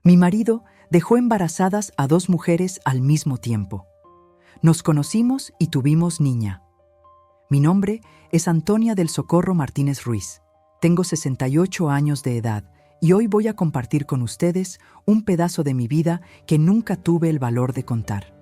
Mi marido dejó embarazadas a 2 mujeres al mismo tiempo. Nos conocimos y tuvimos niña. Mi nombre es Antonia del Socorro Martínez Ruiz. Tengo 68 años de edad y hoy voy a compartir con ustedes un pedazo de mi vida que nunca tuve el valor de contar.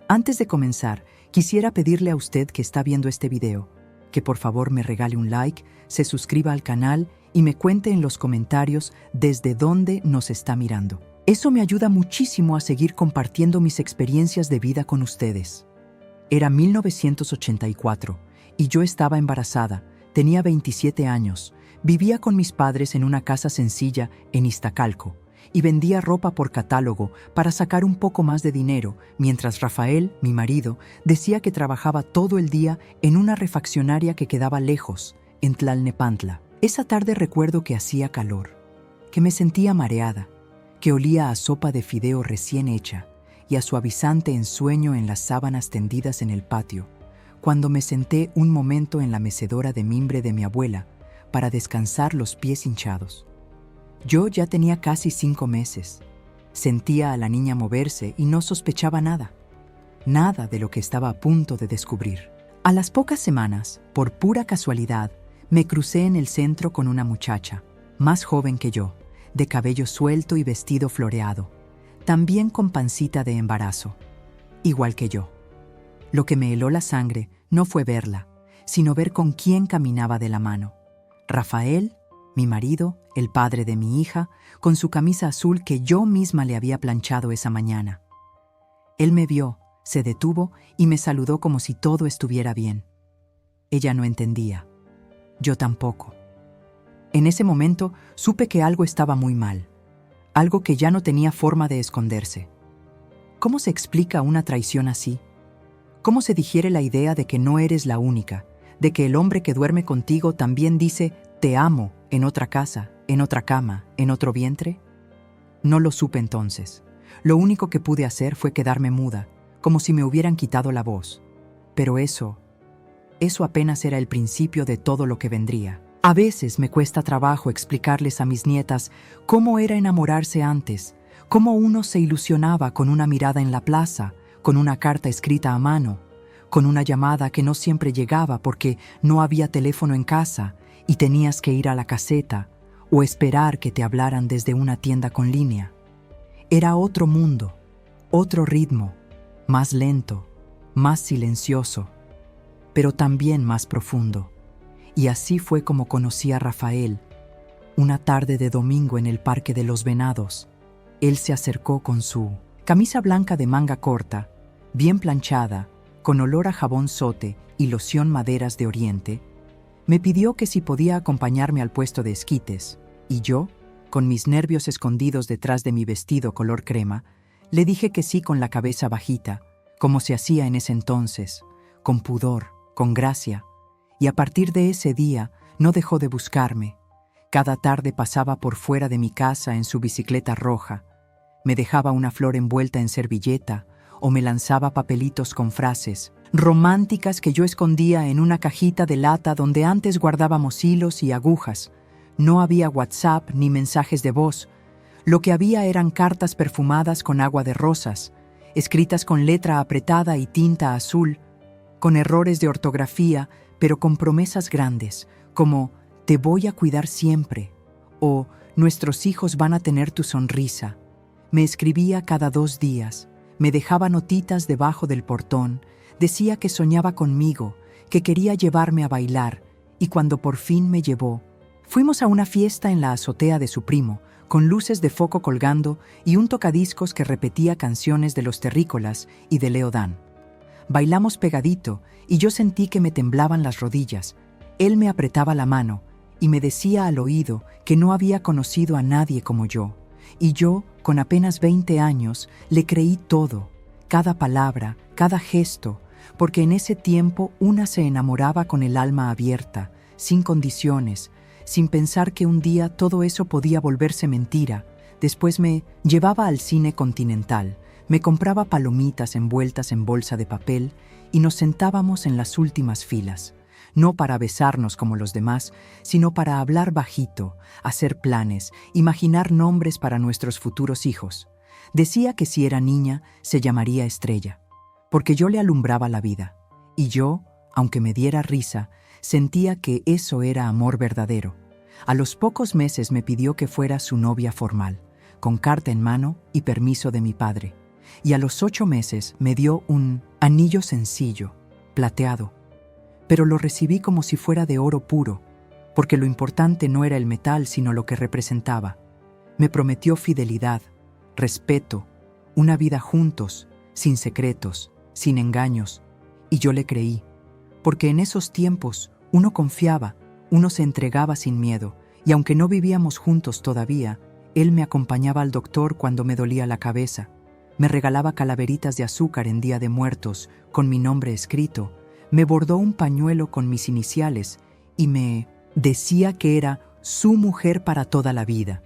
Antes de comenzar, quisiera pedirle a usted que está viendo este video, que por favor me regale un like, se suscriba al canal y me cuente en los comentarios desde dónde nos está mirando. Eso me ayuda muchísimo a seguir compartiendo mis experiencias de vida con ustedes. Era 1984 y yo estaba embarazada, tenía 27 años, vivía con mis padres en una casa sencilla en Iztacalco y vendía ropa por catálogo para sacar un poco más de dinero, mientras Rafael, mi marido, decía que trabajaba todo el día en una refaccionaria que quedaba lejos, en Tlalnepantla. Esa tarde recuerdo que hacía calor, que me sentía mareada, que olía a sopa de fideo recién hecha y a suavizante ensueño en las sábanas tendidas en el patio, cuando me senté un momento en la mecedora de mimbre de mi abuela para descansar los pies hinchados. Yo ya tenía casi 5 meses. Sentía a la niña moverse y no sospechaba nada de lo que estaba a punto de descubrir. A las pocas semanas, por pura casualidad, me crucé en el centro con una muchacha, más joven que yo, de cabello suelto y vestido floreado, también con pancita de embarazo, igual que yo. Lo que me heló la sangre no fue verla, sino ver con quién caminaba de la mano. Rafael, mi marido, el padre de mi hija, con su camisa azul que yo misma le había planchado esa mañana. Él me vio, se detuvo y me saludó como si todo estuviera bien. Ella no entendía. Yo tampoco. En ese momento supe que algo estaba muy mal, algo que ya no tenía forma de esconderse. ¿Cómo se explica una traición así? ¿Cómo se digiere la idea de que no eres la única, de que el hombre que duerme contigo también dice «te amo» en otra casa, en otra cama, en otro vientre? No lo supe entonces. Lo único que pude hacer fue quedarme muda, como si me hubieran quitado la voz. Pero eso apenas era el principio de todo lo que vendría. A veces me cuesta trabajo explicarles a mis nietas cómo era enamorarse antes, cómo uno se ilusionaba con una mirada en la plaza, con una carta escrita a mano, con una llamada que no siempre llegaba porque no había teléfono en casa y tenías que ir a la caseta o esperar que te hablaran desde una tienda con línea. Era otro mundo, otro ritmo, más lento, más silencioso, pero también más profundo. Y así fue como conocí a Rafael, una tarde de domingo en el Parque de los Venados. Él se acercó con su camisa blanca de manga corta, bien planchada, con olor a jabón Sote y loción Maderas de Oriente. Me pidió que si podía acompañarme al puesto de esquites, y yo, con mis nervios escondidos detrás de mi vestido color crema, le dije que sí con la cabeza bajita, como se hacía en ese entonces, con pudor, con gracia. Y a partir de ese día no dejó de buscarme. Cada tarde pasaba por fuera de mi casa en su bicicleta roja, me dejaba una flor envuelta en servilleta o me lanzaba papelitos con frases románticas que yo escondía en una cajita de lata donde antes guardábamos hilos y agujas. No había WhatsApp ni mensajes de voz. Lo que había eran cartas perfumadas con agua de rosas, escritas con letra apretada y tinta azul, con errores de ortografía, pero con promesas grandes, como «te voy a cuidar siempre» o «nuestros hijos van a tener tu sonrisa». Me escribía cada 2 días, me dejaba notitas debajo del portón, decía que soñaba conmigo, que quería llevarme a bailar, y cuando por fin me llevó, fuimos a una fiesta en la azotea de su primo, con luces de foco colgando y un tocadiscos que repetía canciones de Los Terrícolas y de Leo Dan. Bailamos pegadito y yo sentí que me temblaban las rodillas. Él me apretaba la mano y me decía al oído que no había conocido a nadie como yo. Y yo, con apenas 20 años, le creí todo, cada palabra, cada gesto, porque en ese tiempo una se enamoraba con el alma abierta, sin condiciones, sin pensar que un día todo eso podía volverse mentira. Después me llevaba al cine Continental, me compraba palomitas envueltas en bolsa de papel y nos sentábamos en las últimas filas. no para besarnos como los demás, sino para hablar bajito, hacer planes, imaginar nombres para nuestros futuros hijos. Decía que si era niña, se llamaría Estrella, porque yo le alumbraba la vida. Y yo, aunque me diera risa, sentía que eso era amor verdadero. A los pocos meses me pidió que fuera su novia formal, con carta en mano y permiso de mi padre. Y a los 8 meses me dio un anillo sencillo, plateado. Pero lo recibí como si fuera de oro puro, porque lo importante no era el metal, sino lo que representaba. Me prometió fidelidad, respeto, una vida juntos, sin secretos, sin engaños, y yo le creí, porque en esos tiempos uno confiaba, uno se entregaba sin miedo, y aunque no vivíamos juntos todavía, él me acompañaba al doctor cuando me dolía la cabeza, me regalaba calaveritas de azúcar en Día de Muertos con mi nombre escrito, me bordó un pañuelo con mis iniciales y me decía que era su mujer para toda la vida.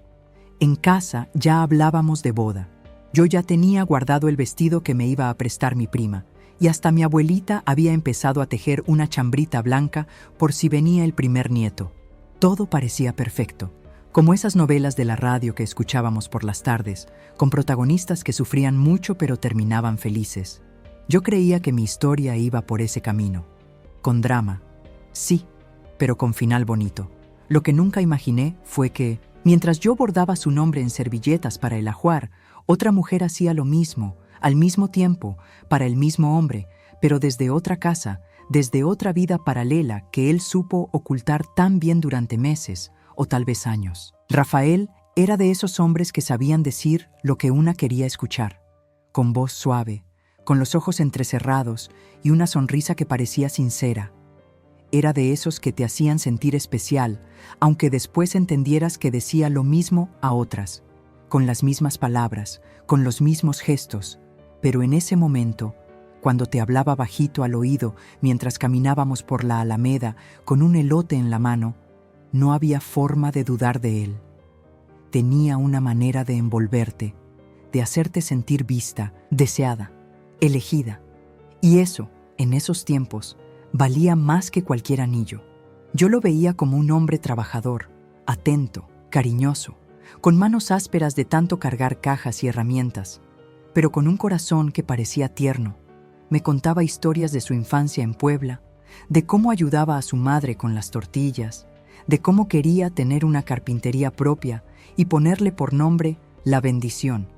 En casa ya hablábamos de boda. Yo ya tenía guardado el vestido que me iba a prestar mi prima, y hasta mi abuelita había empezado a tejer una chambrita blanca por si venía el primer nieto. Todo parecía perfecto, como esas novelas de la radio que escuchábamos por las tardes, con protagonistas que sufrían mucho pero terminaban felices. Yo creía que mi historia iba por ese camino, con drama, sí, pero con final bonito. Lo que nunca imaginé fue que, mientras yo bordaba su nombre en servilletas para el ajuar, otra mujer hacía lo mismo, al mismo tiempo, para el mismo hombre, pero desde otra casa, desde otra vida paralela que él supo ocultar tan bien durante meses, o tal vez años. Rafael era de esos hombres que sabían decir lo que una quería escuchar, con voz suave, con los ojos entrecerrados y una sonrisa que parecía sincera. Era de esos que te hacían sentir especial, aunque después entendieras que decía lo mismo a otras, con las mismas palabras, con los mismos gestos, pero en ese momento, cuando te hablaba bajito al oído mientras caminábamos por la Alameda con un elote en la mano, no había forma de dudar de él. Tenía una manera de envolverte, de hacerte sentir vista, deseada, elegida. Y eso, en esos tiempos, valía más que cualquier anillo. Yo lo veía como un hombre trabajador, atento, cariñoso, con manos ásperas de tanto cargar cajas y herramientas, pero con un corazón que parecía tierno. Me contaba historias de su infancia en Puebla, de cómo ayudaba a su madre con las tortillas, de cómo quería tener una carpintería propia y ponerle por nombre La Bendición.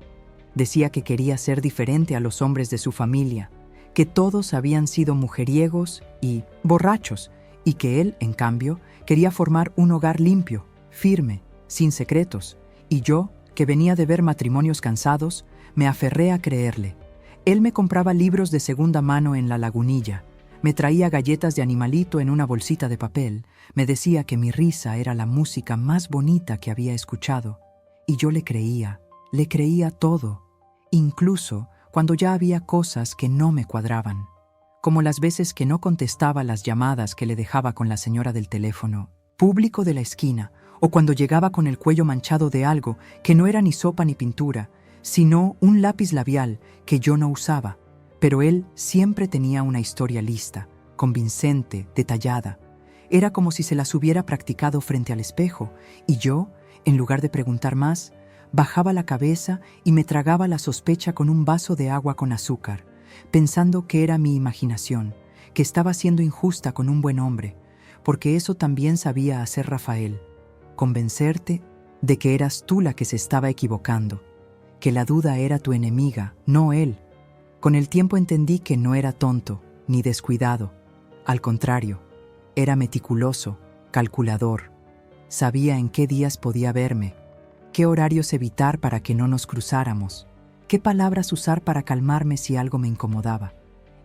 Decía que quería ser diferente a los hombres de su familia, que todos habían sido mujeriegos y borrachos, y que él, en cambio, quería formar un hogar limpio, firme, sin secretos. Y yo, que venía de ver matrimonios cansados, me aferré a creerle. Él me compraba libros de segunda mano en La Lagunilla, me traía galletas de animalito en una bolsita de papel, me decía que mi risa era la música más bonita que había escuchado, y yo le creía todo, incluso cuando ya había cosas que no me cuadraban, como las veces que no contestaba las llamadas que le dejaba con la señora del teléfono público de la esquina, o cuando llegaba con el cuello manchado de algo que no era ni sopa ni pintura, sino un lápiz labial que yo no usaba, pero él siempre tenía una historia lista, convincente, detallada. Era como si se las hubiera practicado frente al espejo, y yo, en lugar de preguntar más, bajaba la cabeza y me tragaba la sospecha con un vaso de agua con azúcar, pensando que era mi imaginación, que estaba siendo injusta con un buen hombre, porque eso también sabía hacer Rafael, convencerte de que eras tú la que se estaba equivocando, que la duda era tu enemiga, no él. Con el tiempo entendí que no era tonto ni descuidado, al contrario, era meticuloso, calculador, sabía en qué días podía verme, qué horarios evitar para que no nos cruzáramos, qué palabras usar para calmarme si algo me incomodaba.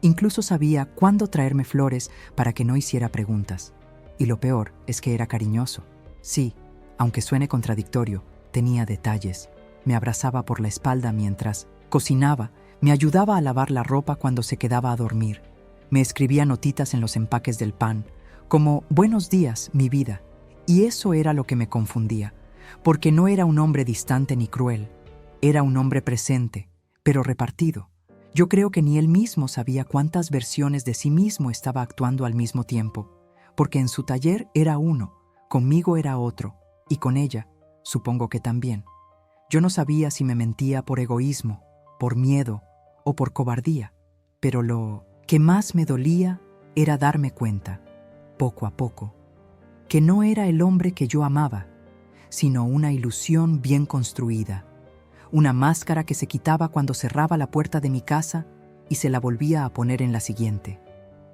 Incluso sabía cuándo traerme flores para que no hiciera preguntas. Y lo peor es que era cariñoso. Sí, aunque suene contradictorio, tenía detalles. Me abrazaba por la espalda mientras cocinaba, me ayudaba a lavar la ropa cuando se quedaba a dormir. Me escribía notitas en los empaques del pan, como «Buenos días, mi vida». Y eso era lo que me confundía, porque no era un hombre distante ni cruel. Era un hombre presente, pero repartido. Yo creo que ni él mismo sabía cuántas versiones de sí mismo estaba actuando al mismo tiempo, porque en su taller era uno, conmigo era otro, y con ella, supongo que también. Yo no sabía si me mentía por egoísmo, por miedo o por cobardía, pero lo que más me dolía era darme cuenta, poco a poco, que no era el hombre que yo amaba, sino una ilusión bien construida, una máscara que se quitaba cuando cerraba la puerta de mi casa y se la volvía a poner en la siguiente.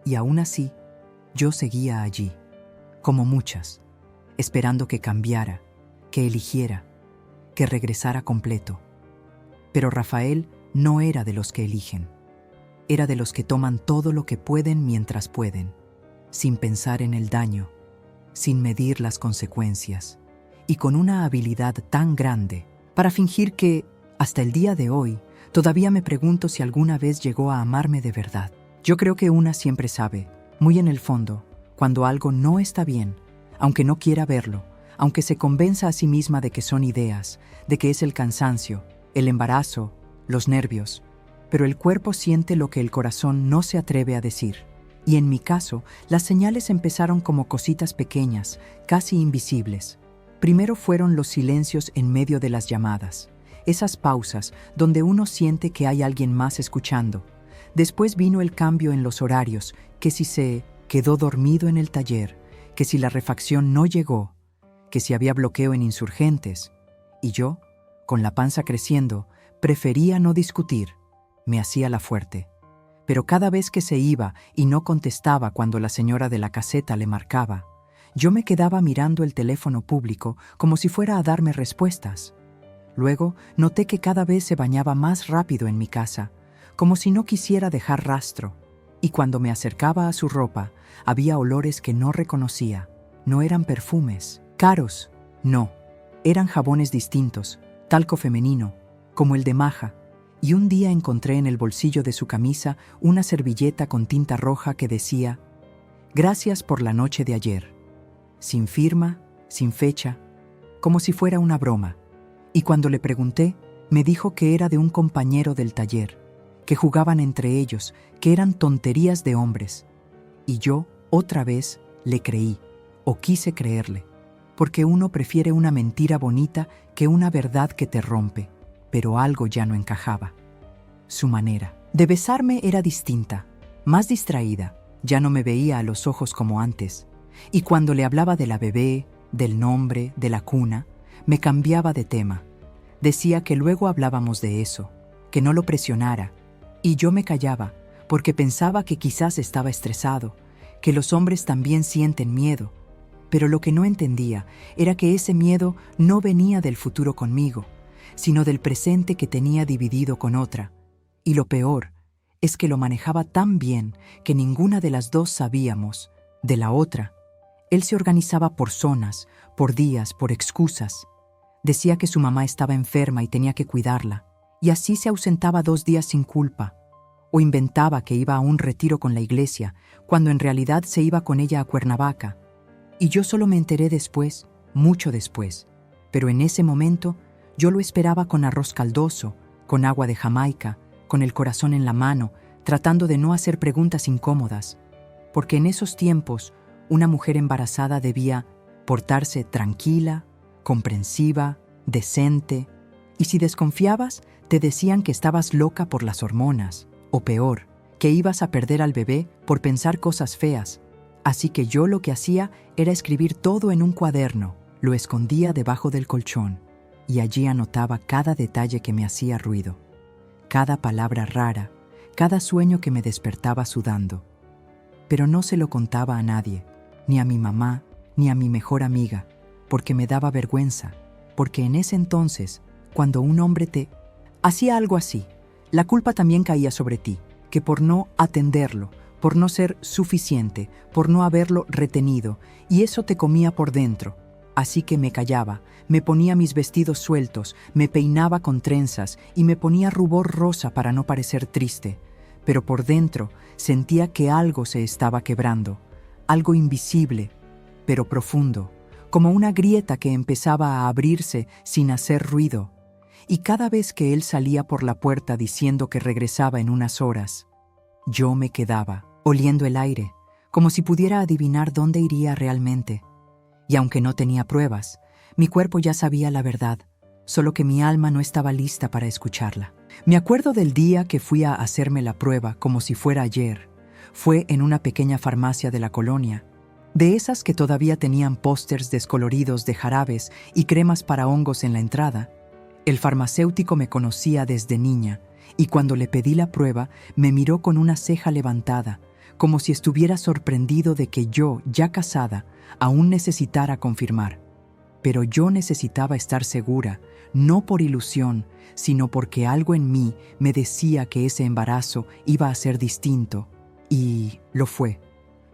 Y aún así, yo seguía allí, como muchas, esperando que cambiara, que eligiera, que regresara completo. Pero Rafael no era de los que eligen. Era de los que toman todo lo que pueden mientras pueden, sin pensar en el daño, sin medir las consecuencias, y con una habilidad tan grande para fingir que, hasta el día de hoy, todavía me pregunto si alguna vez llegó a amarme de verdad. Yo creo que una siempre sabe, muy en el fondo, cuando algo no está bien, aunque no quiera verlo, aunque se convenza a sí misma de que son ideas, de que es el cansancio, el embarazo, los nervios, pero el cuerpo siente lo que el corazón no se atreve a decir. Y en mi caso, las señales empezaron como cositas pequeñas, casi invisibles. Primero fueron los silencios en medio de las llamadas, esas pausas donde uno siente que hay alguien más escuchando. Después vino el cambio en los horarios, que si se quedó dormido en el taller, que si la refacción no llegó, que si había bloqueo en Insurgentes. Y yo, con la panza creciendo, prefería no discutir, me hacía la fuerte. Pero cada vez que se iba y no contestaba cuando la señora de la caseta le marcaba, yo me quedaba mirando el teléfono público como si fuera a darme respuestas. Luego noté que cada vez se bañaba más rápido en mi casa, como si no quisiera dejar rastro, y cuando me acercaba a su ropa, había olores que no reconocía. No eran perfumes caros, no, eran jabones distintos, talco femenino, como el de Maja, y un día encontré en el bolsillo de su camisa una servilleta con tinta roja que decía: «Gracias por la noche de ayer», sin firma, sin fecha, como si fuera una broma. Y cuando le pregunté, me dijo que era de un compañero del taller, que jugaban entre ellos, que eran tonterías de hombres. Y yo, otra vez, le creí, o quise creerle, porque uno prefiere una mentira bonita que una verdad que te rompe, pero algo ya no encajaba. Su manera de besarme era distinta, más distraída, ya no me veía a los ojos como antes, y cuando le hablaba de la bebé, del nombre, de la cuna, me cambiaba de tema. Decía que luego hablábamos de eso, que no lo presionara, y yo me callaba, porque pensaba que quizás estaba estresado, que los hombres también sienten miedo, pero lo que no entendía era que ese miedo no venía del futuro conmigo, sino del presente que tenía dividido con otra. Y lo peor es que lo manejaba tan bien que ninguna de las dos sabíamos de la otra. Él se organizaba por zonas, por días, por excusas. Decía que su mamá estaba enferma y tenía que cuidarla, y así se ausentaba 2 días sin culpa. O inventaba que iba a un retiro con la iglesia, cuando en realidad se iba con ella a Cuernavaca. Y yo solo me enteré después, mucho después. Pero en ese momento yo lo esperaba con arroz caldoso, con agua de Jamaica, con el corazón en la mano, tratando de no hacer preguntas incómodas. Porque en esos tiempos, una mujer embarazada debía portarse tranquila, comprensiva, decente, y si desconfiabas, te decían que estabas loca por las hormonas, o peor, que ibas a perder al bebé por pensar cosas feas. Así que yo lo que hacía era escribir todo en un cuaderno, lo escondía debajo del colchón, y allí anotaba cada detalle que me hacía ruido, cada palabra rara, cada sueño que me despertaba sudando. Pero no se lo contaba a nadie, ni a mi mamá, ni a mi mejor amiga, porque me daba vergüenza, porque en ese entonces, cuando un hombre te hacía algo así, la culpa también caía sobre ti, que por no atenderlo, por no ser suficiente, por no haberlo retenido, y eso te comía por dentro. Así que me callaba, me ponía mis vestidos sueltos, me peinaba con trenzas y me ponía rubor rosa para no parecer triste, pero por dentro sentía que algo se estaba quebrando, algo invisible, pero profundo, como una grieta que empezaba a abrirse sin hacer ruido. Y cada vez que él salía por la puerta diciendo que regresaba en unas horas, yo me quedaba, oliendo el aire, como si pudiera adivinar dónde iría realmente. Y aunque no tenía pruebas, mi cuerpo ya sabía la verdad, solo que mi alma no estaba lista para escucharla. Me acuerdo del día que fui a hacerme la prueba como si fuera ayer. Fue en una pequeña farmacia de la colonia, de esas que todavía tenían pósters descoloridos de jarabes y cremas para hongos en la entrada. El farmacéutico me conocía desde niña, y cuando le pedí la prueba, me miró con una ceja levantada, como si estuviera sorprendido de que yo, ya casada, aún necesitara confirmar. Pero yo necesitaba estar segura, no por ilusión, sino porque algo en mí me decía que ese embarazo iba a ser distinto, y lo fue.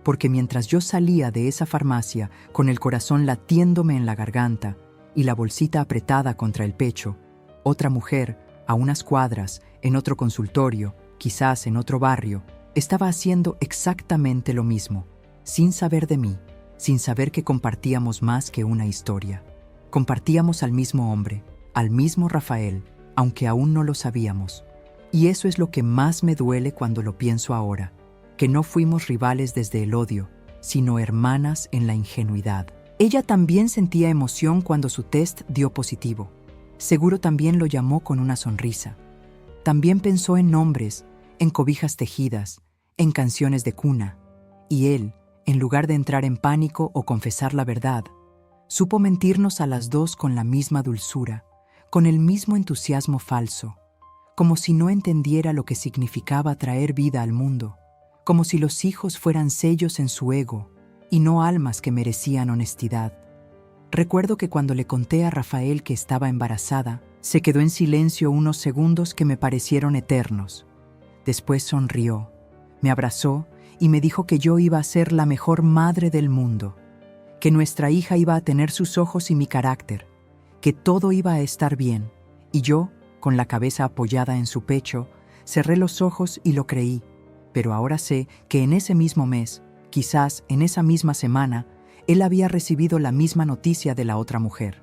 Porque mientras yo salía de esa farmacia con el corazón latiéndome en la garganta y la bolsita apretada contra el pecho, otra mujer, a unas cuadras, en otro consultorio, quizás en otro barrio, estaba haciendo exactamente lo mismo, sin saber de mí, sin saber que compartíamos más que una historia. Compartíamos al mismo hombre, al mismo Rafael, aunque aún no lo sabíamos. Y eso es lo que más me duele cuando lo pienso ahora, que no fuimos rivales desde el odio, sino hermanas en la ingenuidad. Ella también sentía emoción cuando su test dio positivo. Seguro también lo llamó con una sonrisa. También pensó en nombres, en cobijas tejidas, en canciones de cuna. Y él, en lugar de entrar en pánico o confesar la verdad, supo mentirnos a las dos con la misma dulzura, con el mismo entusiasmo falso, como si no entendiera lo que significaba traer vida al mundo, como si los hijos fueran sellos en su ego y no almas que merecían honestidad. Recuerdo que cuando le conté a Rafael que estaba embarazada, se quedó en silencio unos segundos que me parecieron eternos. Después sonrió, me abrazó y me dijo que yo iba a ser la mejor madre del mundo, que nuestra hija iba a tener sus ojos y mi carácter, que todo iba a estar bien. Y yo, con la cabeza apoyada en su pecho, cerré los ojos y lo creí. Pero ahora sé que en ese mismo mes, quizás en esa misma semana, él había recibido la misma noticia de la otra mujer.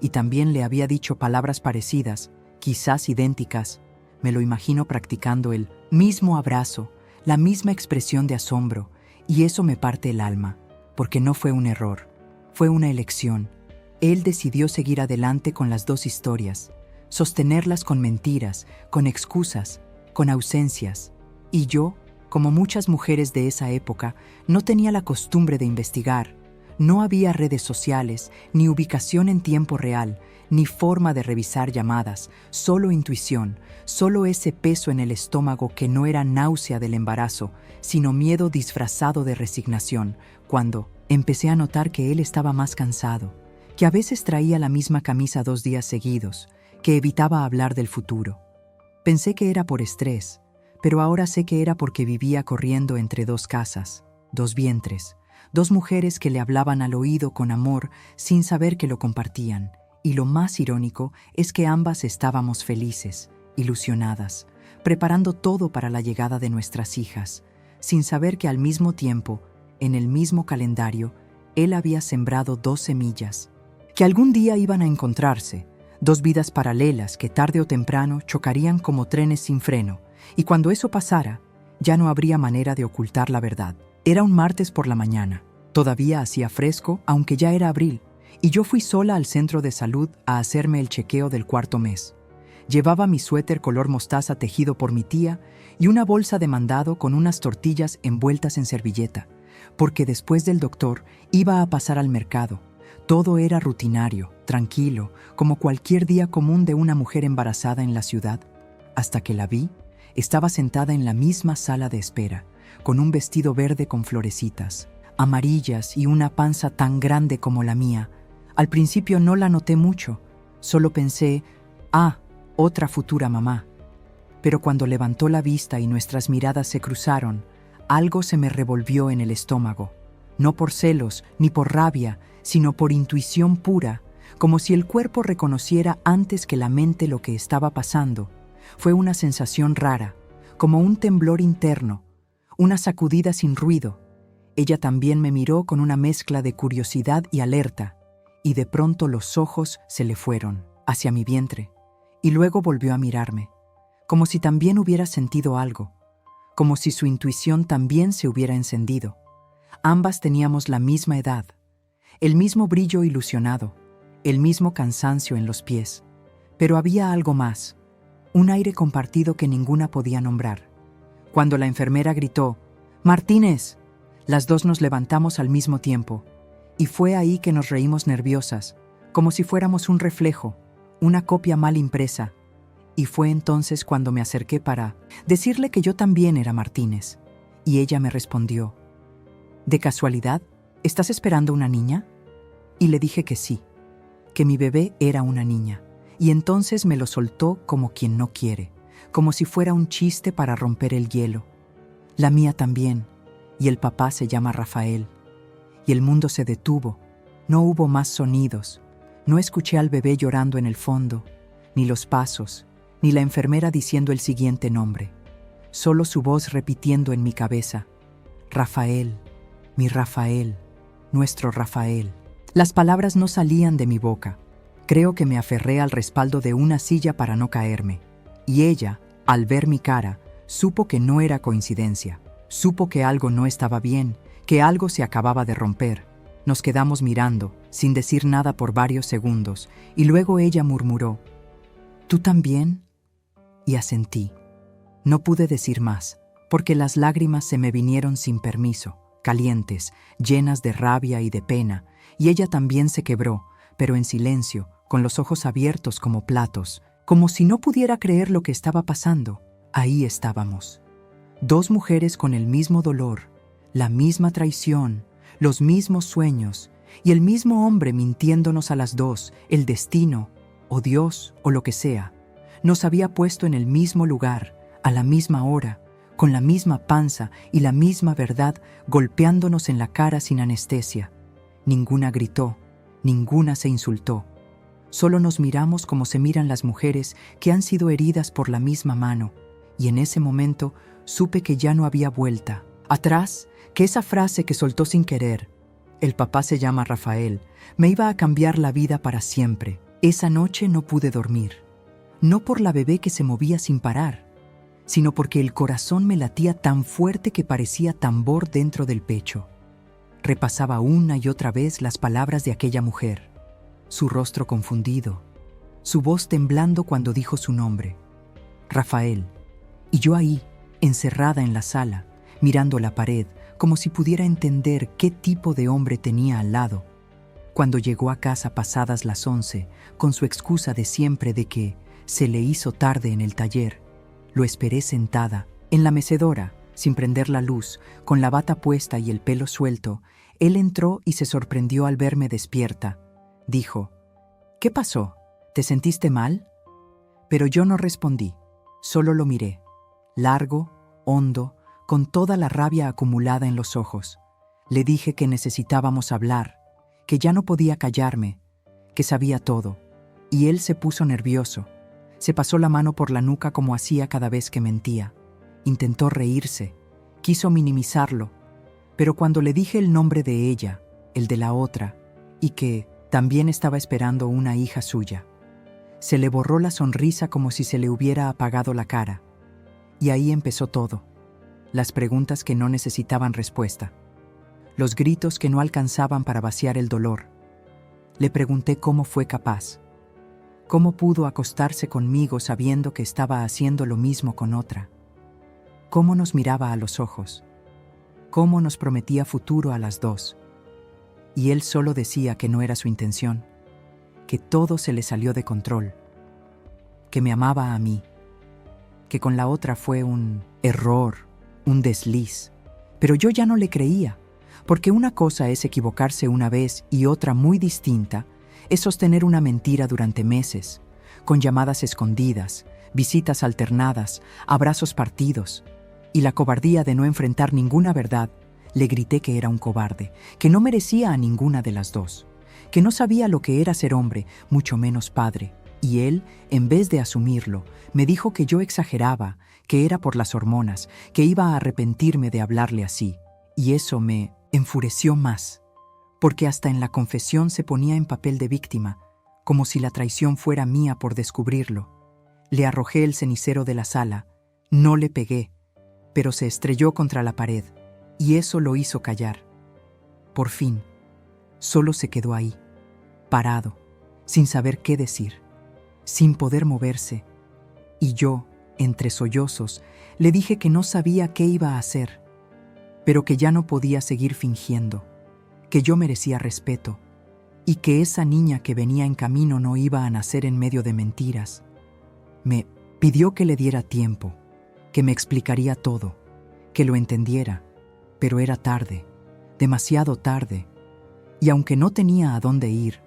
Y también le había dicho palabras parecidas, quizás idénticas. Me lo imagino practicando el mismo abrazo, la misma expresión de asombro, y eso me parte el alma, porque no fue un error, fue una elección. Él decidió seguir adelante con las dos historias, sostenerlas con mentiras, con excusas, con ausencias. Y yo, como muchas mujeres de esa época, no tenía la costumbre de investigar. No había redes sociales, ni ubicación en tiempo real, ni forma de revisar llamadas, solo intuición, solo ese peso en el estómago que no era náusea del embarazo, sino miedo disfrazado de resignación, cuando empecé a notar que él estaba más cansado, que a veces traía la misma camisa 2 días seguidos, que evitaba hablar del futuro. Pensé que era por estrés, pero ahora sé que era porque vivía corriendo entre 2 casas, 2 vientres, 2 mujeres que le hablaban al oído con amor sin saber que lo compartían. Y lo más irónico es que ambas estábamos felices, ilusionadas, preparando todo para la llegada de nuestras hijas, sin saber que al mismo tiempo, en el mismo calendario, él había sembrado 2 semillas, que algún día iban a encontrarse, 2 vidas paralelas que tarde o temprano chocarían como trenes sin freno, y cuando eso pasara, ya no habría manera de ocultar la verdad. Era un martes por la mañana, todavía hacía fresco, aunque ya era abril, y yo fui sola al centro de salud a hacerme el chequeo del 4º mes. Llevaba mi suéter color mostaza tejido por mi tía y una bolsa de mandado con unas tortillas envueltas en servilleta, porque después del doctor iba a pasar al mercado. Todo era rutinario, tranquilo, como cualquier día común de una mujer embarazada en la ciudad, hasta que la vi. Estaba sentada en la misma sala de espera, con un vestido verde con florecitas, amarillas y una panza tan grande como la mía. Al principio no la noté mucho, solo pensé, otra futura mamá. Pero cuando levantó la vista y nuestras miradas se cruzaron, algo se me revolvió en el estómago, no por celos ni por rabia, sino por intuición pura, como si el cuerpo reconociera antes que la mente lo que estaba pasando. Fue una sensación rara, como un temblor interno, una sacudida sin ruido. Ella también me miró con una mezcla de curiosidad y alerta, y de pronto los ojos se le fueron hacia mi vientre, y luego volvió a mirarme, como si también hubiera sentido algo, como si su intuición también se hubiera encendido. Ambas teníamos la misma edad, el mismo brillo ilusionado, el mismo cansancio en los pies. Pero había algo más, un aire compartido que ninguna podía nombrar. Cuando la enfermera gritó, «¡Martínez!», las dos nos levantamos al mismo tiempo, y fue ahí que nos reímos nerviosas, como si fuéramos un reflejo, una copia mal impresa. Y fue entonces cuando me acerqué para decirle que yo también era Martínez, y ella me respondió, «¿De casualidad, estás esperando una niña?». Y le dije que sí, que mi bebé era una niña, y entonces me lo soltó como quien no quiere, como si fuera un chiste para romper el hielo. La mía también, y el papá se llama Rafael. Y el mundo se detuvo, no hubo más sonidos, no escuché al bebé llorando en el fondo, ni los pasos, ni la enfermera diciendo el siguiente nombre, solo su voz repitiendo en mi cabeza, «Rafael, mi Rafael, nuestro Rafael». Las palabras no salían de mi boca. Creo que me aferré al respaldo de una silla para no caerme. Y ella, al ver mi cara, supo que no era coincidencia. Supo que algo no estaba bien, que algo se acababa de romper. Nos quedamos mirando, sin decir nada por varios segundos, y luego ella murmuró, «¿Tú también?». Y asentí. No pude decir más, porque las lágrimas se me vinieron sin permiso, calientes, llenas de rabia y de pena, y ella también se quebró, pero en silencio, con los ojos abiertos como platos, como si no pudiera creer lo que estaba pasando. Ahí estábamos. Dos mujeres con el mismo dolor, la misma traición, los mismos sueños, y el mismo hombre mintiéndonos a las dos, el destino, o Dios, o lo que sea, nos había puesto en el mismo lugar, a la misma hora, con la misma panza y la misma verdad golpeándonos en la cara sin anestesia. Ninguna gritó, ninguna se insultó. Solo nos miramos como se miran las mujeres que han sido heridas por la misma mano, y en ese momento supe que ya no había vuelta atrás, que esa frase que soltó sin querer, «El papá se llama Rafael», me iba a cambiar la vida para siempre. Esa noche no pude dormir, no por la bebé que se movía sin parar, sino porque el corazón me latía tan fuerte que parecía tambor dentro del pecho. Repasaba una y otra vez las palabras de aquella mujer, su rostro confundido, su voz temblando cuando dijo su nombre, Rafael, y yo ahí, encerrada en la sala, mirando la pared, como si pudiera entender qué tipo de hombre tenía al lado. Cuando llegó a casa pasadas las 11, con su excusa de siempre de que se le hizo tarde en el taller, lo esperé sentada, en la mecedora, sin prender la luz, con la bata puesta y el pelo suelto. Él entró y se sorprendió al verme despierta. Dijo, «¿Qué pasó? ¿Te sentiste mal?». Pero yo no respondí, solo lo miré, largo, hondo, con toda la rabia acumulada en los ojos. Le dije que necesitábamos hablar, que ya no podía callarme, que sabía todo, y él se puso nervioso. Se pasó la mano por la nuca como hacía cada vez que mentía. Intentó reírse, quiso minimizarlo, pero cuando le dije el nombre de ella, el de la otra, y que también estaba esperando una hija suya, se le borró la sonrisa como si se le hubiera apagado la cara. Y ahí empezó todo. Las preguntas que no necesitaban respuesta. Los gritos que no alcanzaban para vaciar el dolor. Le pregunté cómo fue capaz. ¿Cómo pudo acostarse conmigo sabiendo que estaba haciendo lo mismo con otra? ¿Cómo nos miraba a los ojos? ¿Cómo nos prometía futuro a las dos? Y él solo decía que no era su intención, que todo se le salió de control, que me amaba a mí, que con la otra fue un error, un desliz. Pero yo ya no le creía, porque una cosa es equivocarse una vez y otra muy distinta es sostener una mentira durante meses, con llamadas escondidas, visitas alternadas, abrazos partidos, y la cobardía de no enfrentar ninguna verdad. Le grité que era un cobarde, que no merecía a ninguna de las dos, que no sabía lo que era ser hombre, mucho menos padre. Y él, en vez de asumirlo, me dijo que yo exageraba, que era por las hormonas, que iba a arrepentirme de hablarle así. Y eso me enfureció más, porque hasta en la confesión se ponía en papel de víctima, como si la traición fuera mía por descubrirlo. Le arrojé el cenicero de la sala, no le pegué, pero se estrelló contra la pared, y eso lo hizo callar. Por fin, solo se quedó ahí, parado, sin saber qué decir, sin poder moverse, y yo, entre sollozos, le dije que no sabía qué iba a hacer, pero que ya no podía seguir fingiendo, que yo merecía respeto, y que esa niña que venía en camino no iba a nacer en medio de mentiras. Me pidió que le diera tiempo, que me explicaría todo, que lo entendiera, pero era tarde, demasiado tarde, y aunque no tenía a dónde ir,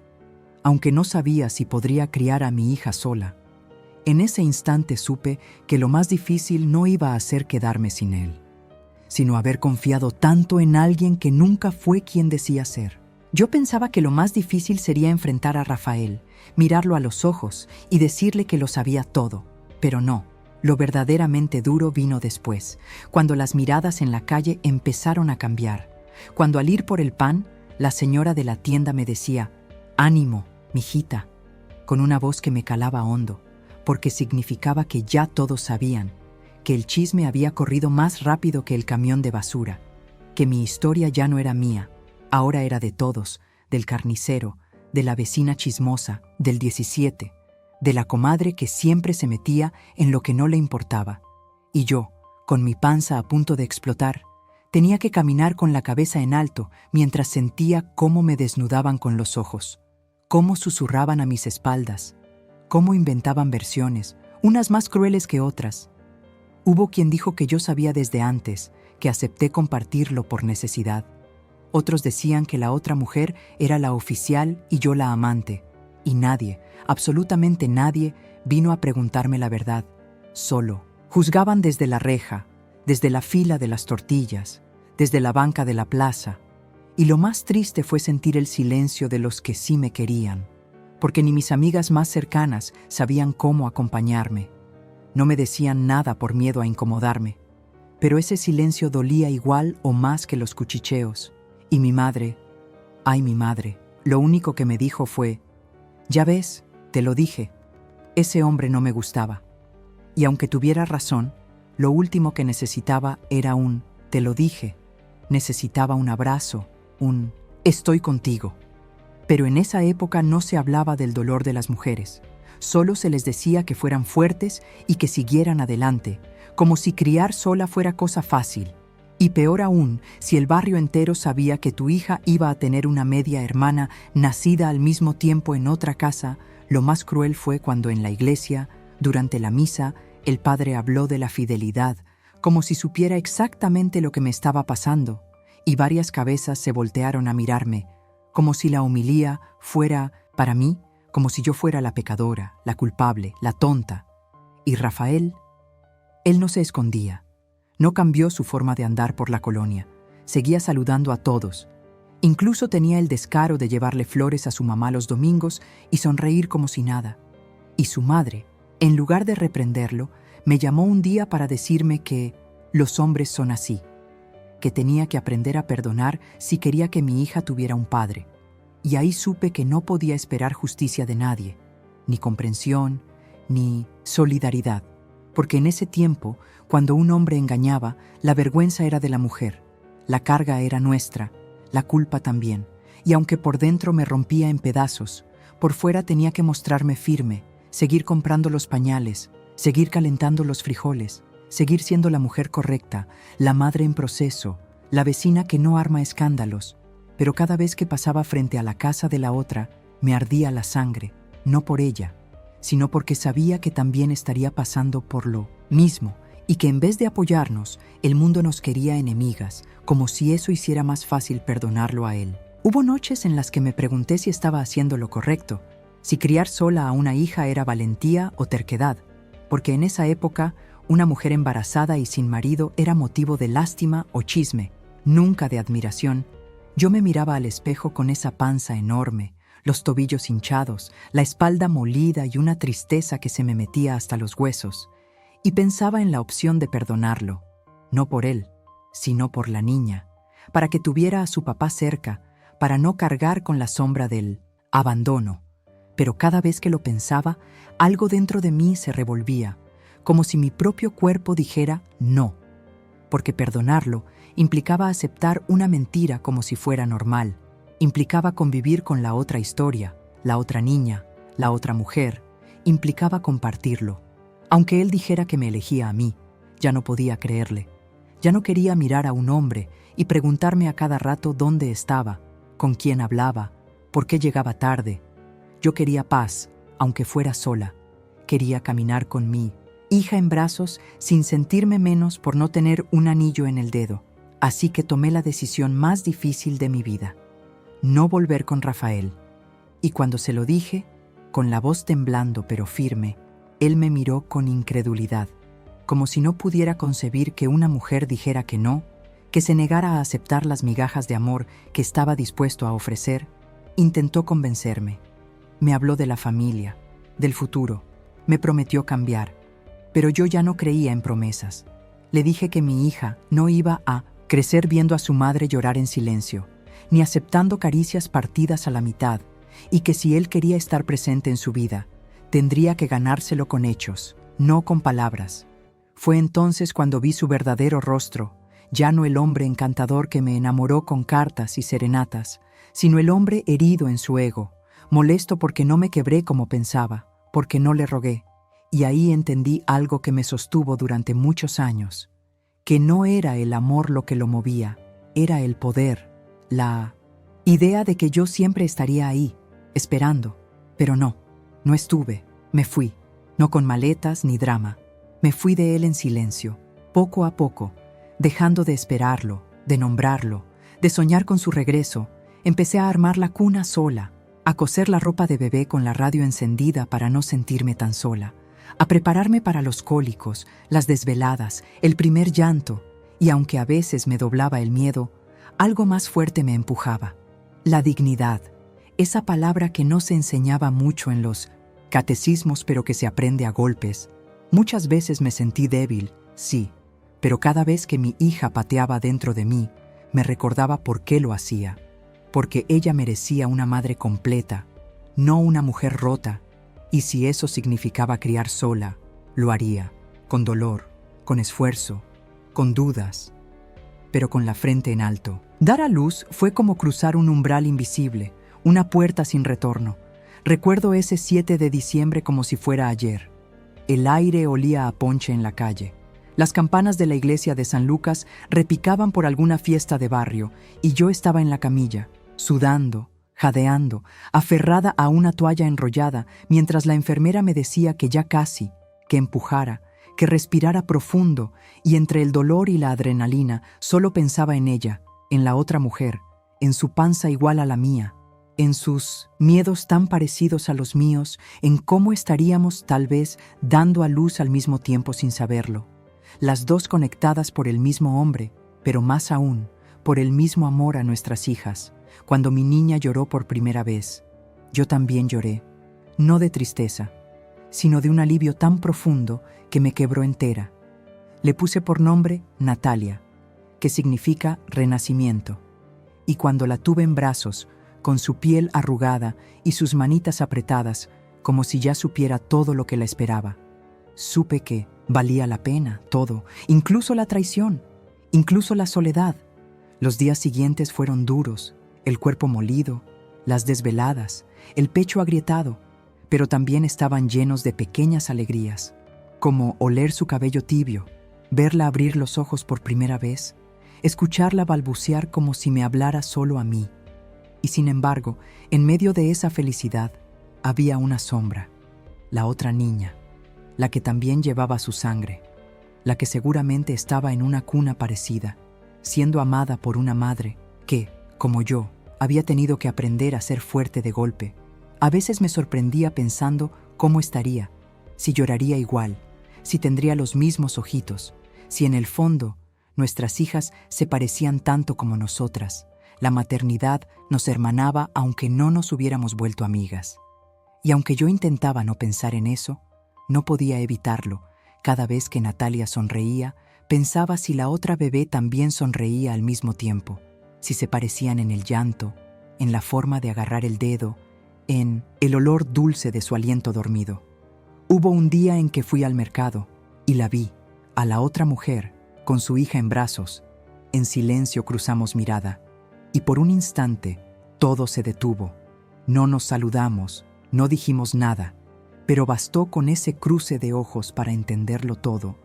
aunque no sabía si podría criar a mi hija sola, en ese instante supe que lo más difícil no iba a ser quedarme sin él, sino haber confiado tanto en alguien que nunca fue quien decía ser. Yo pensaba que lo más difícil sería enfrentar a Rafael, mirarlo a los ojos y decirle que lo sabía todo, pero no. Lo verdaderamente duro vino después, cuando las miradas en la calle empezaron a cambiar, cuando al ir por el pan, la señora de la tienda me decía: «Ánimo, mijita», con una voz que me calaba hondo, porque significaba que ya todos sabían, que el chisme había corrido más rápido que el camión de basura, que mi historia ya no era mía, ahora era de todos, del carnicero, de la vecina chismosa, del 17, de la comadre que siempre se metía en lo que no le importaba. Y yo, con mi panza a punto de explotar, tenía que caminar con la cabeza en alto mientras sentía cómo me desnudaban con los ojos, cómo susurraban a mis espaldas, cómo inventaban versiones, unas más crueles que otras. Hubo quien dijo que yo sabía desde antes, que acepté compartirlo por necesidad. Otros decían que la otra mujer era la oficial y yo la amante, y nadie, absolutamente nadie, vino a preguntarme la verdad. Solo juzgaban desde la reja, desde la fila de las tortillas, desde la banca de la plaza, y lo más triste fue sentir el silencio de los que sí me querían, porque ni mis amigas más cercanas sabían cómo acompañarme. No me decían nada por miedo a incomodarme, pero ese silencio dolía igual o más que los cuchicheos. Y mi madre, ay mi madre, lo único que me dijo fue: «Ya ves, te lo dije, ese hombre no me gustaba». Y aunque tuviera razón, lo último que necesitaba era un «te lo dije». Necesitaba un abrazo, un «estoy contigo». Pero en esa época no se hablaba del dolor de las mujeres. Solo se les decía que fueran fuertes y que siguieran adelante, como si criar sola fuera cosa fácil. Y peor aún, si el barrio entero sabía que tu hija iba a tener una media hermana nacida al mismo tiempo en otra casa. Lo más cruel fue cuando en la iglesia, durante la misa, el padre habló de la fidelidad, como si supiera exactamente lo que me estaba pasando, y varias cabezas se voltearon a mirarme, como si la homilía fuera, para mí, como si yo fuera la pecadora, la culpable, la tonta. Y Rafael, él no se escondía. No cambió su forma de andar por la colonia. Seguía saludando a todos. Incluso tenía el descaro de llevarle flores a su mamá los domingos y sonreír como si nada. Y su madre, en lugar de reprenderlo, me llamó un día para decirme que los hombres son así, que tenía que aprender a perdonar si quería que mi hija tuviera un padre. Y ahí supe que no podía esperar justicia de nadie, ni comprensión, ni solidaridad. Porque en ese tiempo, cuando un hombre engañaba, la vergüenza era de la mujer, la carga era nuestra, la culpa también, y aunque por dentro me rompía en pedazos, por fuera tenía que mostrarme firme, seguir comprando los pañales, seguir calentando los frijoles, seguir siendo la mujer correcta, la madre en proceso, la vecina que no arma escándalos. Pero cada vez que pasaba frente a la casa de la otra, me ardía la sangre, no por ella, sino porque sabía que también estaría pasando por lo mismo y que en vez de apoyarnos, el mundo nos quería enemigas, como si eso hiciera más fácil perdonarlo a él. Hubo noches en las que me pregunté si estaba haciendo lo correcto, si criar sola a una hija era valentía o terquedad, porque en esa época una mujer embarazada y sin marido era motivo de lástima o chisme, nunca de admiración. Yo me miraba al espejo con esa panza enorme, los tobillos hinchados, la espalda molida y una tristeza que se me metía hasta los huesos, y pensaba en la opción de perdonarlo, no por él, sino por la niña, para que tuviera a su papá cerca, para no cargar con la sombra del abandono. Pero cada vez que lo pensaba, algo dentro de mí se revolvía, como si mi propio cuerpo dijera no, porque perdonarlo implicaba aceptar una mentira como si fuera normal, implicaba convivir con la otra historia, la otra niña, la otra mujer, implicaba compartirlo. Aunque él dijera que me elegía a mí, ya no podía creerle. Ya no quería mirar a un hombre y preguntarme a cada rato dónde estaba, con quién hablaba, por qué llegaba tarde. Yo quería paz, aunque fuera sola. Quería caminar con mi hija en brazos sin sentirme menos por no tener un anillo en el dedo. Así que tomé la decisión más difícil de mi vida: no volver con Rafael. Y cuando se lo dije, con la voz temblando pero firme, él me miró con incredulidad, como si no pudiera concebir que una mujer dijera que no, que se negara a aceptar las migajas de amor que estaba dispuesto a ofrecer. Intentó convencerme. Me habló de la familia, del futuro, me prometió cambiar, pero yo ya no creía en promesas. Le dije que mi hija no iba a crecer viendo a su madre llorar en silencio, ni aceptando caricias partidas a la mitad, y que si él quería estar presente en su vida, tendría que ganárselo con hechos, no con palabras. Fue entonces cuando vi su verdadero rostro, ya no el hombre encantador que me enamoró con cartas y serenatas, sino el hombre herido en su ego, molesto porque no me quebré como pensaba, porque no le rogué. Y ahí entendí algo que me sostuvo durante muchos años, que no era el amor lo que lo movía, era el poder, la idea de que yo siempre estaría ahí, esperando. Pero no estuve, me fui, no con maletas ni drama. Me fui de él en silencio, poco a poco, dejando de esperarlo, de nombrarlo, de soñar con su regreso. Empecé a armar la cuna sola, a coser la ropa de bebé con la radio encendida para no sentirme tan sola, a prepararme para los cólicos, las desveladas, el primer llanto, y aunque a veces me doblaba el miedo, algo más fuerte me empujaba: la dignidad, esa palabra que no se enseñaba mucho en los catecismos pero que se aprende a golpes. Muchas veces me sentí débil, sí, pero cada vez que mi hija pateaba dentro de mí, me recordaba por qué lo hacía, porque ella merecía una madre completa, no una mujer rota, y si eso significaba criar sola, lo haría, con dolor, con esfuerzo, con dudas, pero con la frente en alto. Dar a luz fue como cruzar un umbral invisible, una puerta sin retorno. Recuerdo ese 7 de diciembre como si fuera ayer. El aire olía a ponche en la calle. Las campanas de la iglesia de San Lucas repicaban por alguna fiesta de barrio y yo estaba en la camilla, sudando, jadeando, aferrada a una toalla enrollada, mientras la enfermera me decía que ya casi, que empujara, que respirara profundo, y entre el dolor y la adrenalina solo pensaba en ella, en la otra mujer, en su panza igual a la mía, en sus miedos tan parecidos a los míos, en cómo estaríamos tal vez dando a luz al mismo tiempo sin saberlo, las dos conectadas por el mismo hombre, pero más aún, por el mismo amor a nuestras hijas. Cuando mi niña lloró por primera vez, yo también lloré, no de tristeza, sino de un alivio tan profundo que me quebró entera. Le puse por nombre Natalia, que significa renacimiento, y cuando la tuve en brazos, con su piel arrugada y sus manitas apretadas, como si ya supiera todo lo que la esperaba, supe que valía la pena todo, incluso la traición, incluso la soledad. Los días siguientes fueron duros, el cuerpo molido, las desveladas, el pecho agrietado, pero también estaban llenos de pequeñas alegrías, como oler su cabello tibio, verla abrir los ojos por primera vez, escucharla balbucear como si me hablara solo a mí. Y sin embargo, en medio de esa felicidad, había una sombra, la otra niña, la que también llevaba su sangre, la que seguramente estaba en una cuna parecida, siendo amada por una madre que, como yo, había tenido que aprender a ser fuerte de golpe. A veces me sorprendía pensando cómo estaría, si lloraría igual, si tendría los mismos ojitos, si en el fondo nuestras hijas se parecían tanto como nosotras. La maternidad nos hermanaba aunque no nos hubiéramos vuelto amigas. Y aunque yo intentaba no pensar en eso, no podía evitarlo. Cada vez que Natalia sonreía, pensaba si la otra bebé también sonreía al mismo tiempo, si se parecían en el llanto, en la forma de agarrar el dedo, en el olor dulce de su aliento dormido. Hubo un día en que fui al mercado y la vi, a la otra mujer, con su hija en brazos, En silencio cruzamos mirada, y por un instante todo se detuvo. No nos saludamos, no dijimos nada, pero bastó con ese cruce de ojos para entenderlo todo.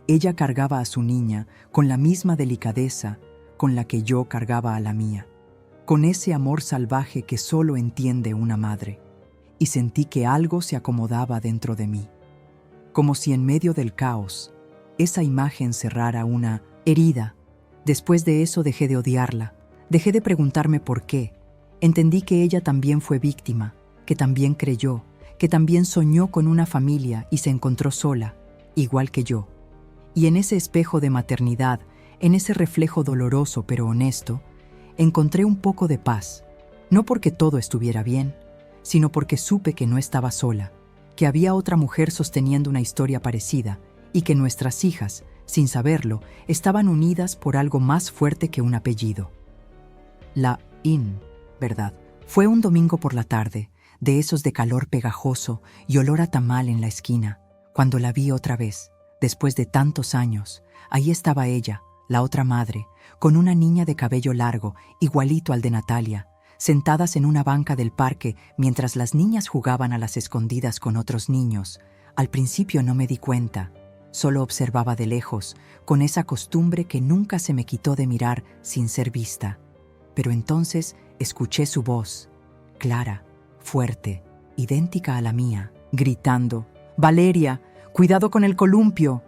Ella cargaba a su niña con la misma delicadeza con la que yo cargaba a la mía, con ese amor salvaje que solo entiende una madre, y sentí que algo se acomodaba dentro de mí, como si en medio del caos esa imagen cerrara una herida. Después de eso dejé de odiarla, dejé de preguntarme por qué. Entendí que ella también fue víctima, que también creyó, que también soñó con una familia y se encontró sola, igual que yo. Y en ese espejo de maternidad, en ese reflejo doloroso pero honesto, encontré un poco de paz, no porque todo estuviera bien, sino porque supe que no estaba sola, que había otra mujer sosteniendo una historia parecida y que nuestras hijas, sin saberlo, estaban unidas por algo más fuerte que un apellido. La verdad, fue un domingo por la tarde, de esos de calor pegajoso y olor a tamal en la esquina, cuando la vi otra vez, después de tantos años. Ahí estaba ella, la otra madre, con una niña de cabello largo, igualito al de Natalia, sentadas en una banca del parque mientras las niñas jugaban a las escondidas con otros niños. Al principio no me di cuenta, solo observaba de lejos, con esa costumbre que nunca se me quitó de mirar sin ser vista. Pero entonces escuché su voz, clara, fuerte, idéntica a la mía, gritando: «¡Valeria, cuidado con el columpio!».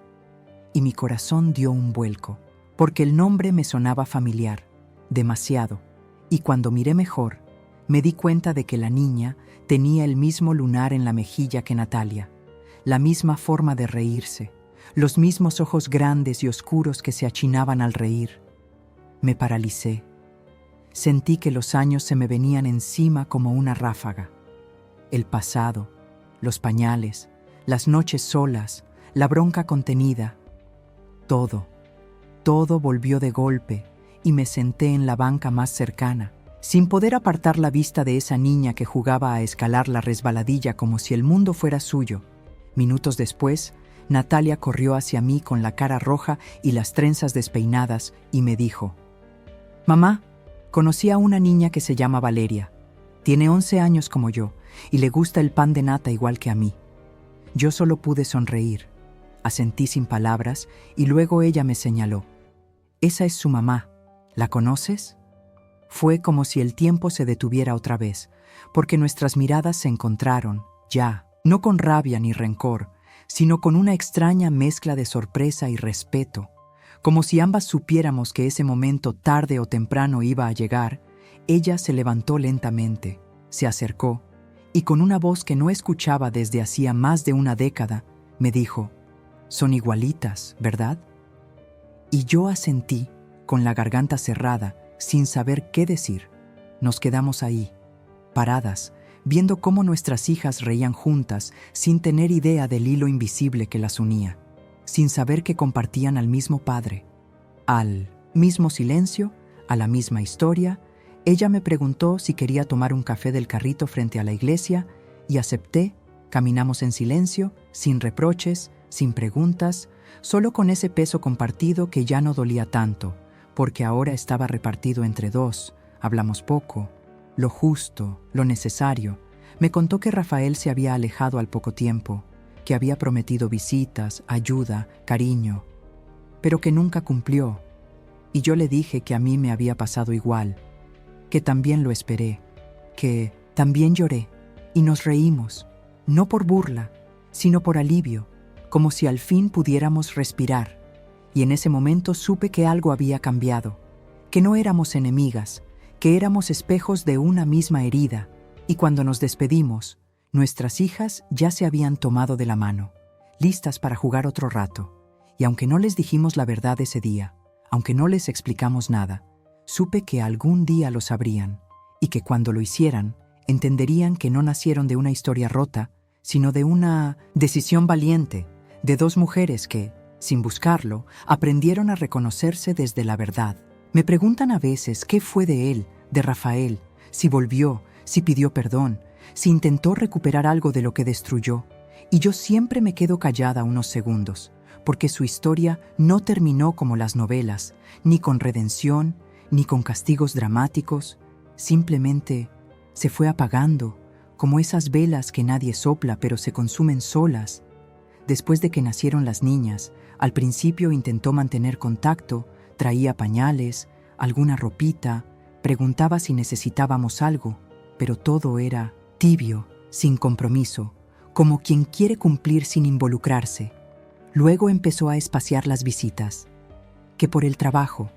Y mi corazón dio un vuelco, porque el nombre me sonaba familiar, demasiado, y cuando miré mejor, me di cuenta de que la niña tenía el mismo lunar en la mejilla que Natalia, la misma forma de reírse, los mismos ojos grandes y oscuros que se achinaban al reír. Me paralicé. Sentí que los años se me venían encima como una ráfaga. El pasado, los pañales, las noches solas, la bronca contenida, todo volvió de golpe y me senté en la banca más cercana, sin poder apartar la vista de esa niña que jugaba a escalar la resbaladilla como si el mundo fuera suyo. Minutos después, Natalia corrió hacia mí con la cara roja y las trenzas despeinadas y me dijo: «Mamá, conocí a una niña que se llama Valeria. Tiene 11 años como yo y le gusta el pan de nata igual que a mí». Yo solo pude sonreír. Asentí sin palabras y luego ella me señaló: «Esa es su mamá. ¿La conoces?». Fue como si el tiempo se detuviera otra vez, porque nuestras miradas se encontraron, ya, no con rabia ni rencor, sino con una extraña mezcla de sorpresa y respeto, como si ambas supiéramos que ese momento tarde o temprano iba a llegar. Ella se levantó lentamente, se acercó, y con una voz que no escuchaba desde hacía más de una década, me dijo: «Son igualitas, ¿verdad?». Y yo asentí, con la garganta cerrada, sin saber qué decir. Nos quedamos ahí, paradas, viendo cómo nuestras hijas reían juntas, sin tener idea del hilo invisible que las unía, sin saber que compartían al mismo padre, al mismo silencio, a la misma historia. Ella me preguntó si quería tomar un café del carrito frente a la iglesia, y acepté. Caminamos en silencio, sin reproches, sin preguntas, solo con ese peso compartido que ya no dolía tanto, porque ahora estaba repartido entre dos. Hablamos poco, lo justo, lo necesario. Me contó que Rafael se había alejado al poco tiempo, que había prometido visitas, ayuda, cariño, pero que nunca cumplió. Y yo le dije que a mí me había pasado igual, que también lo esperé, que también lloré, y nos reímos, no por burla, sino por alivio, como si al fin pudiéramos respirar. Y en ese momento supe que algo había cambiado, que no éramos enemigas, que éramos espejos de una misma herida, y cuando nos despedimos, nuestras hijas ya se habían tomado de la mano, listas para jugar otro rato. Y aunque no les dijimos la verdad ese día, aunque no les explicamos nada, supe que algún día lo sabrían, y que cuando lo hicieran, entenderían que no nacieron de una historia rota, sino de una decisión valiente, de dos mujeres que, sin buscarlo, aprendieron a reconocerse desde la verdad. Me preguntan a veces qué fue de él, de Rafael, si volvió, si pidió perdón, si intentó recuperar algo de lo que destruyó, y yo siempre me quedo callada unos segundos, porque su historia no terminó como las novelas, ni con redención, ni con castigos dramáticos, simplemente se fue apagando, como esas velas que nadie sopla pero se consumen solas. Después de que nacieron las niñas, al principio intentó mantener contacto, traía pañales, alguna ropita, preguntaba si necesitábamos algo, pero todo era tibio, sin compromiso, como quien quiere cumplir sin involucrarse. Luego empezó a espaciar las visitas, que por el trabajo,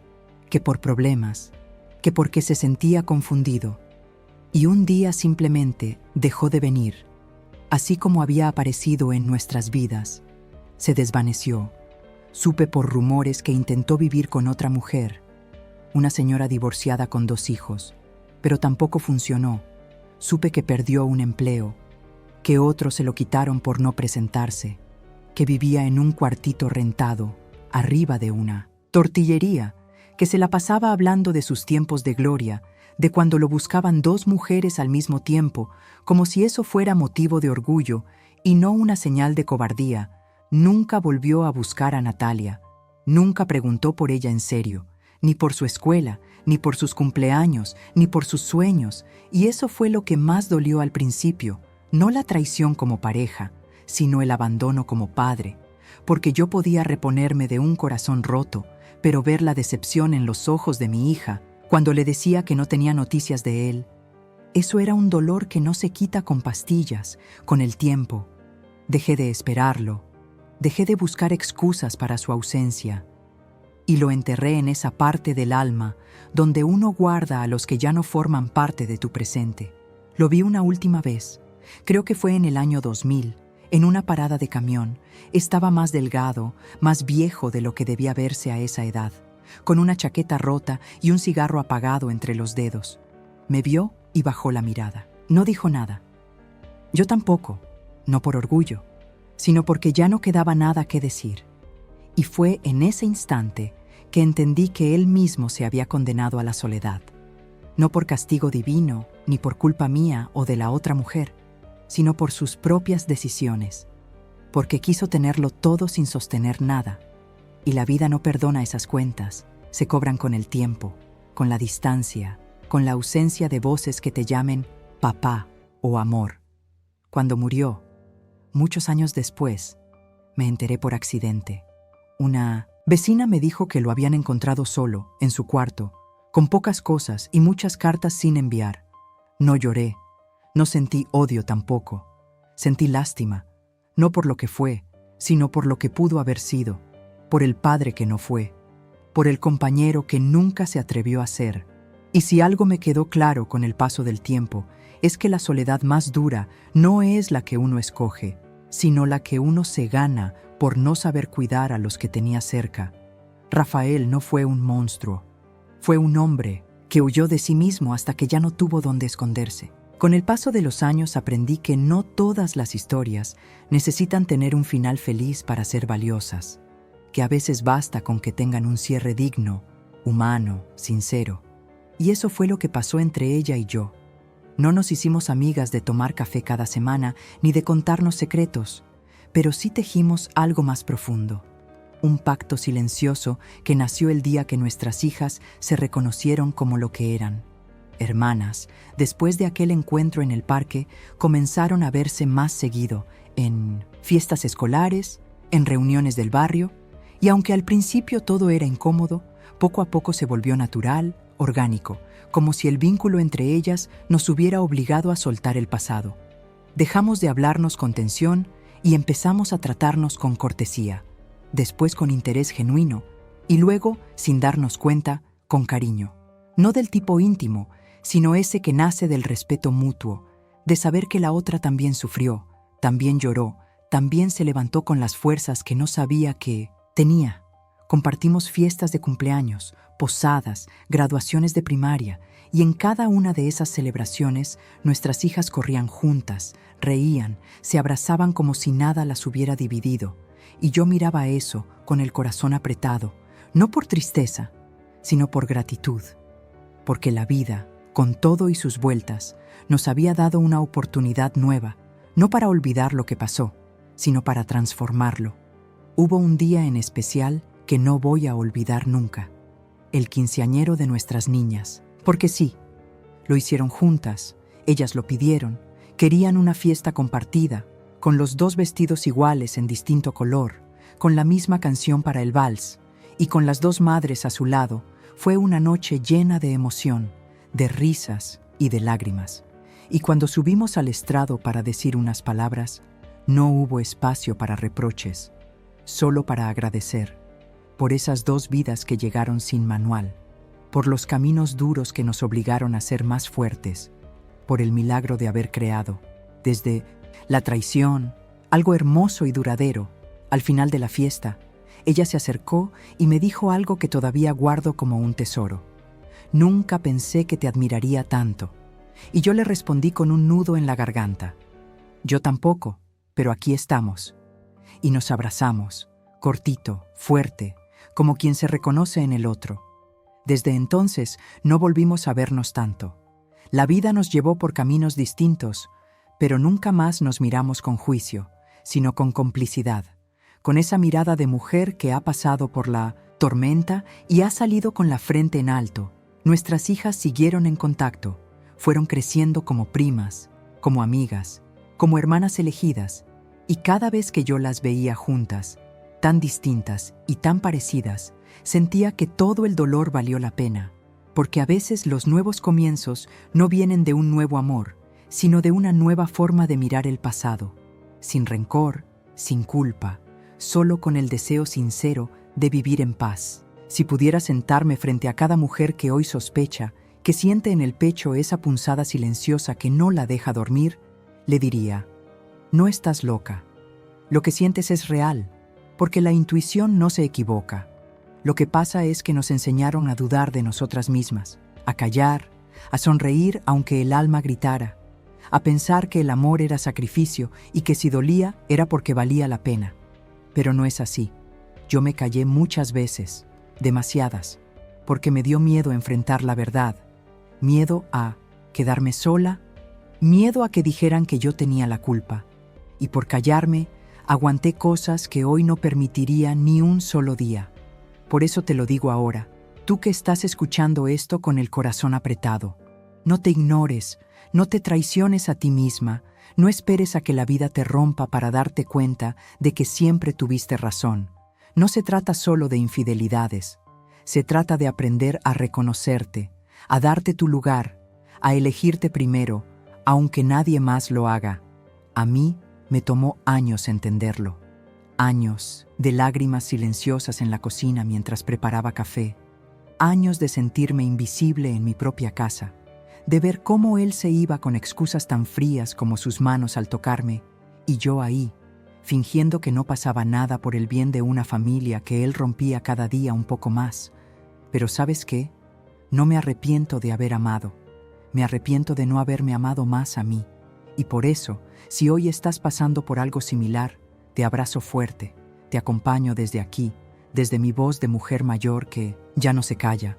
que por problemas, que porque se sentía confundido. Y un día simplemente dejó de venir, así como había aparecido en nuestras vidas. Se desvaneció. Supe por rumores que intentó vivir con otra mujer, una señora divorciada con 2 hijos, pero tampoco funcionó. Supe que perdió un empleo, que otros se lo quitaron por no presentarse, que vivía en un cuartito rentado, arriba de una tortillería, que se la pasaba hablando de sus tiempos de gloria, de cuando lo buscaban 2 mujeres al mismo tiempo, como si eso fuera motivo de orgullo y no una señal de cobardía. Nunca volvió a buscar a Natalia, nunca preguntó por ella en serio, ni por su escuela, ni por sus cumpleaños, ni por sus sueños, y eso fue lo que más dolió al principio, no la traición como pareja, sino el abandono como padre, porque yo podía reponerme de un corazón roto, pero ver la decepción en los ojos de mi hija, cuando le decía que no tenía noticias de él, eso era un dolor que no se quita con pastillas, con el tiempo. Dejé de esperarlo, dejé de buscar excusas para su ausencia, y lo enterré en esa parte del alma donde uno guarda a los que ya no forman parte de tu presente. Lo vi una última vez, creo que fue en el año 2000, en una parada de camión. Estaba más delgado, más viejo de lo que debía verse a esa edad, con una chaqueta rota y un cigarro apagado entre los dedos. Me vio y bajó la mirada. No dijo nada. Yo tampoco, no por orgullo, sino porque ya no quedaba nada que decir. Y fue en ese instante que entendí que él mismo se había condenado a la soledad, no por castigo divino, ni por culpa mía o de la otra mujer, sino por sus propias decisiones, porque quiso tenerlo todo sin sostener nada. Y la vida no perdona esas cuentas, se cobran con el tiempo, con la distancia, con la ausencia de voces que te llamen papá o amor. Cuando murió, muchos años después, me enteré por accidente. Una vecina me dijo que lo habían encontrado solo, en su cuarto, con pocas cosas y muchas cartas sin enviar. No lloré, no sentí odio tampoco. Sentí lástima, no por lo que fue, sino por lo que pudo haber sido, por el padre que no fue, por el compañero que nunca se atrevió a ser. Y si algo me quedó claro con el paso del tiempo, es que la soledad más dura no es la que uno escoge, sino la que uno se gana por no saber cuidar a los que tenía cerca. Rafael no fue un monstruo, fue un hombre que huyó de sí mismo hasta que ya no tuvo dónde esconderse. Con el paso de los años aprendí que no todas las historias necesitan tener un final feliz para ser valiosas, que a veces basta con que tengan un cierre digno, humano, sincero. Y eso fue lo que pasó entre ella y yo. No nos hicimos amigas de tomar café cada semana ni de contarnos secretos, pero sí tejimos algo más profundo. Un pacto silencioso que nació el día que nuestras hijas se reconocieron como lo que eran. Hermanas, después de aquel encuentro en el parque, comenzaron a verse más seguido, en fiestas escolares, en reuniones del barrio, y aunque al principio todo era incómodo, poco a poco se volvió natural, orgánico, como si el vínculo entre ellas nos hubiera obligado a soltar el pasado. Dejamos de hablarnos con tensión y empezamos a tratarnos con cortesía, después con interés genuino y luego, sin darnos cuenta, con cariño. No del tipo íntimo, sino ese que nace del respeto mutuo, de saber que la otra también sufrió, también lloró, también se levantó con las fuerzas que no sabía que tenía. Compartimos fiestas de cumpleaños, posadas, graduaciones de primaria, y en cada una de esas celebraciones nuestras hijas corrían juntas, reían, se abrazaban como si nada las hubiera dividido, y yo miraba eso con el corazón apretado, no por tristeza, sino por gratitud, porque la vida, con todo y sus vueltas, nos había dado una oportunidad nueva, no para olvidar lo que pasó, sino para transformarlo. Hubo un día en especial que no voy a olvidar nunca. El quinceañero de nuestras niñas. Porque sí, lo hicieron juntas, ellas lo pidieron, querían una fiesta compartida, con los dos vestidos iguales en distinto color, con la misma canción para el vals, y con las dos madres a su lado. Fue una noche llena de emoción, de risas y de lágrimas. Y cuando subimos al estrado para decir unas palabras, no hubo espacio para reproches, solo para agradecer, por esas dos vidas que llegaron sin manual, por los caminos duros que nos obligaron a ser más fuertes, por el milagro de haber creado, desde la traición, algo hermoso y duradero. Al final de la fiesta, ella se acercó y me dijo algo que todavía guardo como un tesoro. Nunca pensé que te admiraría tanto. Y yo le respondí con un nudo en la garganta. Yo tampoco, pero aquí estamos. Y nos abrazamos, cortito, fuerte, como quien se reconoce en el otro. Desde entonces no volvimos a vernos tanto. La vida nos llevó por caminos distintos, pero nunca más nos miramos con juicio, sino con complicidad, con esa mirada de mujer que ha pasado por la tormenta y ha salido con la frente en alto. Nuestras hijas siguieron en contacto, fueron creciendo como primas, como amigas, como hermanas elegidas, y cada vez que yo las veía juntas, tan distintas y tan parecidas, sentía que todo el dolor valió la pena, porque a veces los nuevos comienzos no vienen de un nuevo amor, sino de una nueva forma de mirar el pasado, sin rencor, sin culpa, solo con el deseo sincero de vivir en paz. Si pudiera sentarme frente a cada mujer que hoy sospecha, que siente en el pecho esa punzada silenciosa que no la deja dormir, le diría: no estás loca. Lo que sientes es real, porque la intuición no se equivoca. Lo que pasa es que nos enseñaron a dudar de nosotras mismas, a callar, a sonreír aunque el alma gritara, a pensar que el amor era sacrificio y que si dolía era porque valía la pena. Pero no es así. Yo me callé muchas veces, demasiadas, porque me dio miedo enfrentar la verdad, miedo a quedarme sola, miedo a que dijeran que yo tenía la culpa. Y por callarme, aguanté cosas que hoy no permitiría ni un solo día. Por eso te lo digo ahora, tú que estás escuchando esto con el corazón apretado. No te ignores, no te traiciones a ti misma, no esperes a que la vida te rompa para darte cuenta de que siempre tuviste razón. No se trata solo de infidelidades, se trata de aprender a reconocerte, a darte tu lugar, a elegirte primero, aunque nadie más lo haga. A mí me tomó años entenderlo, años de lágrimas silenciosas en la cocina mientras preparaba café, años de sentirme invisible en mi propia casa, de ver cómo él se iba con excusas tan frías como sus manos al tocarme, y yo ahí, fingiendo que no pasaba nada por el bien de una familia que él rompía cada día un poco más. Pero ¿sabes qué? No me arrepiento de haber amado, me arrepiento de no haberme amado más a mí, y por eso, si hoy estás pasando por algo similar, te abrazo fuerte, te acompaño desde aquí, desde mi voz de mujer mayor que ya no se calla,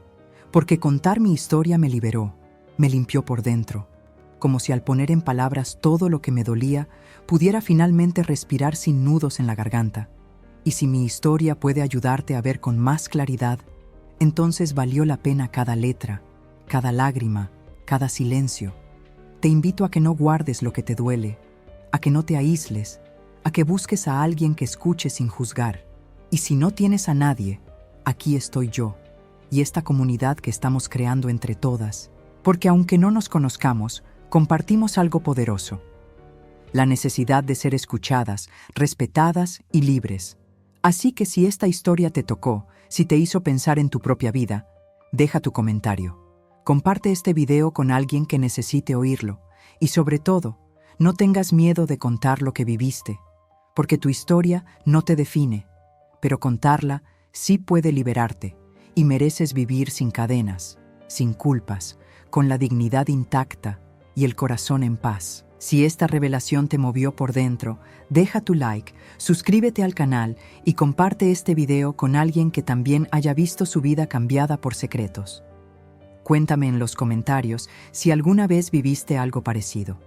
porque contar mi historia me liberó, me limpió por dentro, como si al poner en palabras todo lo que me dolía, pudiera finalmente respirar sin nudos en la garganta. Y si mi historia puede ayudarte a ver con más claridad, entonces valió la pena cada letra, cada lágrima, cada silencio. Te invito a que no guardes lo que te duele, a que no te aísles, a que busques a alguien que escuche sin juzgar. Y si no tienes a nadie, aquí estoy yo, y esta comunidad que estamos creando entre todas, porque aunque no nos conozcamos, compartimos algo poderoso: la necesidad de ser escuchadas, respetadas y libres. Así que si esta historia te tocó, si te hizo pensar en tu propia vida, deja tu comentario. Comparte este video con alguien que necesite oírlo, y sobre todo, no tengas miedo de contar lo que viviste, porque tu historia no te define, pero contarla sí puede liberarte, y mereces vivir sin cadenas, sin culpas, con la dignidad intacta y el corazón en paz. Si esta revelación te movió por dentro, deja tu like, suscríbete al canal y comparte este video con alguien que también haya visto su vida cambiada por secretos. Cuéntame en los comentarios si alguna vez viviste algo parecido.